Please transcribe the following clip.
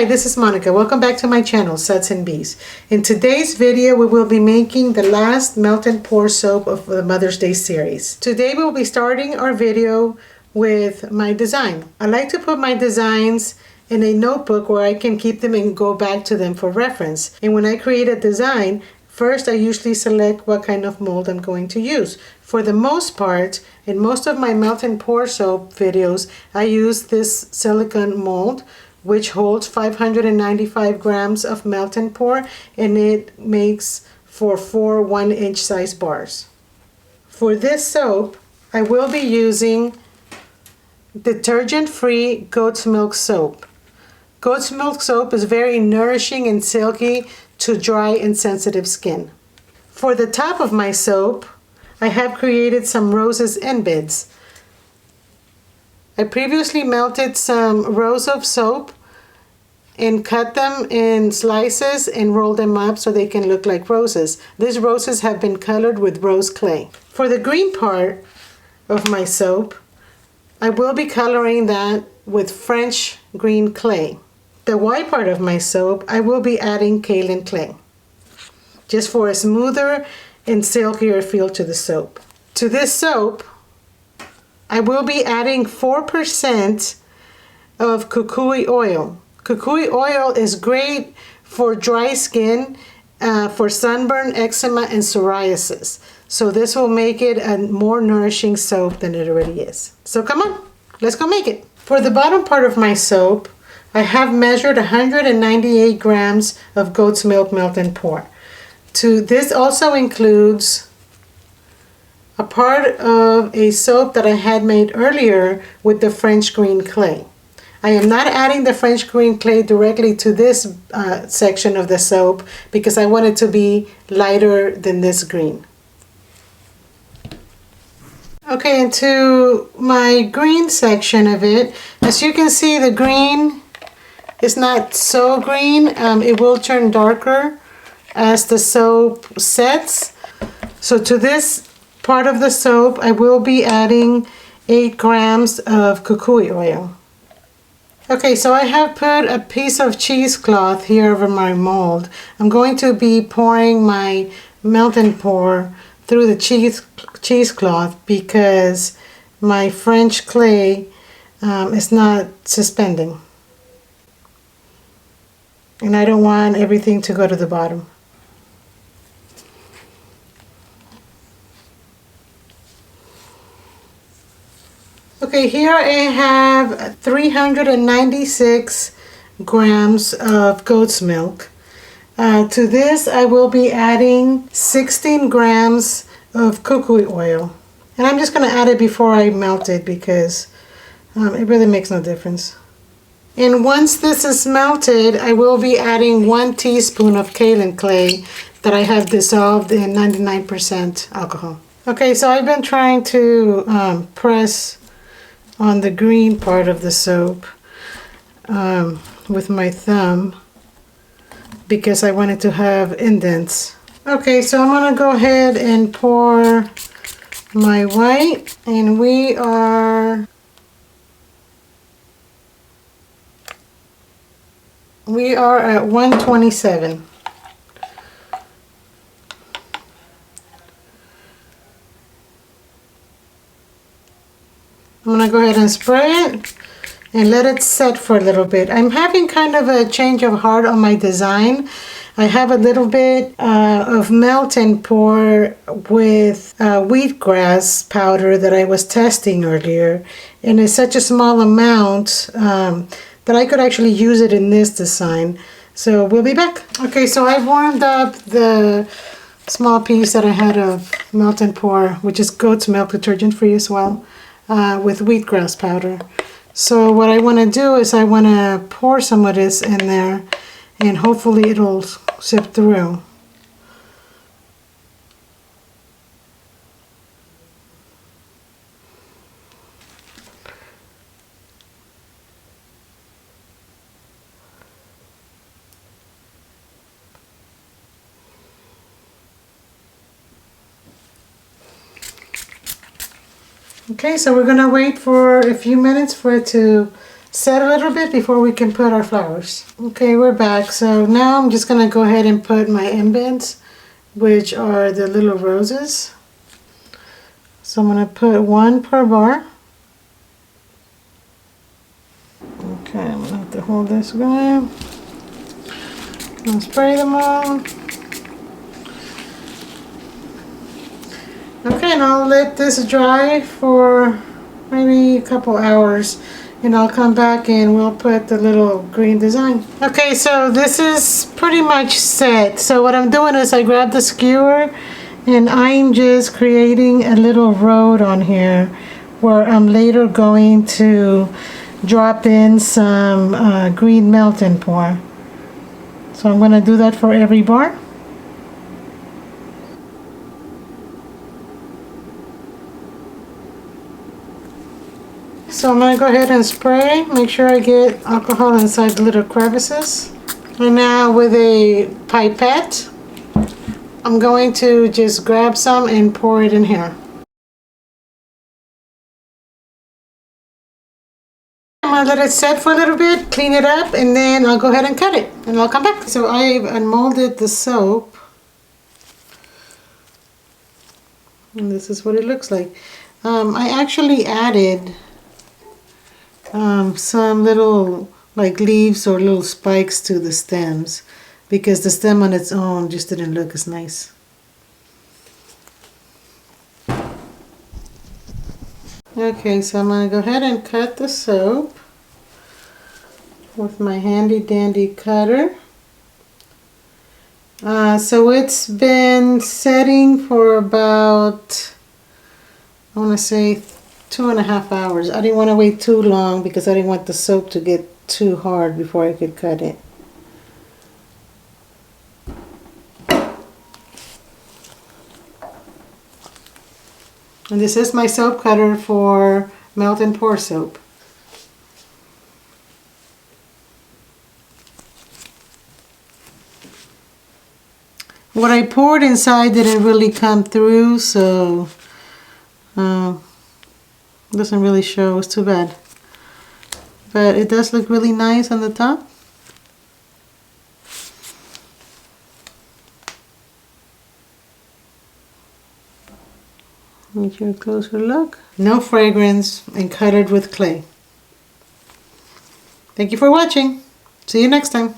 Hi, this is Monica. Welcome back to my channel, Suds and Bees. In today's video, we will be making the last melt and pour soap of the Mother's Day series. Today, we will be starting our video with my design. I like to put my designs in a notebook where I can keep them and go back to them for reference. And when I create a design, first I usually select what kind of mold I'm going to use. For the most part, in most of my melt and pour soap videos, I use this silicone mold, which holds 595 grams of melt and pour, and it makes for 4 1-inch size bars. For this soap, I will be using detergent-free goat's milk soap. Goat's milk soap is very nourishing and silky to dry and sensitive skin. For the top of my soap, I have created some roses in beds. I previously melted some rows of soap and cut them in slices and rolled them up so they can look like roses. These roses have been colored with rose clay. For the green part of my soap, I will be coloring that with French green clay. The white part of my soap, I will be adding kaolin clay, just for a smoother and silkier feel to the soap. To this soap, I will be adding 4% of Kukui oil. Kukui oil is great for dry skin, for sunburn, eczema, and psoriasis. So this will make it a more nourishing soap than it already is. So come on, let's go make it. For the bottom part of my soap, I have measured 198 grams of goat's milk melt and pour. This also includes a part of a soap that I had made earlier with the French green clay. I am not adding the French green clay directly to this section of the soap because I want it to be lighter than this green. Okay, into my green section of it, as you can see, the green is not so green. It will turn darker as the soap sets. So to this part of the soap, I will be adding 8 grams of kukui oil. Okay, so I have put a piece of cheesecloth here over my mold. I'm going to be pouring my melt and pour through the cheesecloth because my French clay is not suspending. And I don't want everything to go to the bottom. Okay, here I have 396 grams of goat's milk. To this I will be adding 16 grams of kukui oil. And I'm just going to add it before I melt it because it really makes no difference. And once this is melted, I will be adding 1 teaspoon of kaolin clay that I have dissolved in 99% alcohol. Okay, so I've been trying to press on the green part of the soap with my thumb because I wanted to have indents. Okay, so I'm going to go ahead and pour my white, and we are at 127. I'm going to go ahead and spray it and let it set for a little bit. I'm having kind of a change of heart on my design. I have a little bit of melt and pour with wheatgrass powder that I was testing earlier. And it's such a small amount that I could actually use it in this design. So we'll be back. Okay, so I've warmed up the small piece that I had of melt and pour, which is goat's milk, detergent free as well, with wheatgrass powder. So what I want to do is I want to pour some of this in there and hopefully it'll sip through. Okay, so we're going to wait for a few minutes for it to set a little bit before we can put our flowers. Okay, we're back. So now I'm just going to go ahead and put my embeds, which are the little roses. So I'm going to put 1 per bar. Okay, I'm going to have to hold this guy. And spray them all. Okay, and I'll let this dry for maybe a couple hours, and I'll come back and we'll put the little green design. Okay, so this is pretty much set. So what I'm doing is I grab the skewer and I'm just creating a little road on here where I'm later going to drop in some green melt and pour. So I'm going to do that for every bar. So I'm going to go ahead and spray, make sure I get alcohol inside the little crevices. And now with a pipette, I'm going to just grab some and pour it in here. I'm going to let it set for a little bit, clean it up, and then I'll go ahead and cut it, and I'll come back. So I've unmolded the soap, and this is what it looks like. I actually added some little like leaves or little spikes to the stems because the stem on its own just didn't look as nice. Okay, so I'm going to go ahead and cut the soap with my handy dandy cutter. So it's been setting for about, I want to say 2.5 hours. I didn't want to wait too long because I didn't want the soap to get too hard before I could cut it. And this is my soap cutter for melt and pour soap. What I poured inside didn't really come through, so doesn't really show. It's too bad. But it does look really nice on the top. Get you a closer look. No fragrance and covered with clay. Thank you for watching. See you next time.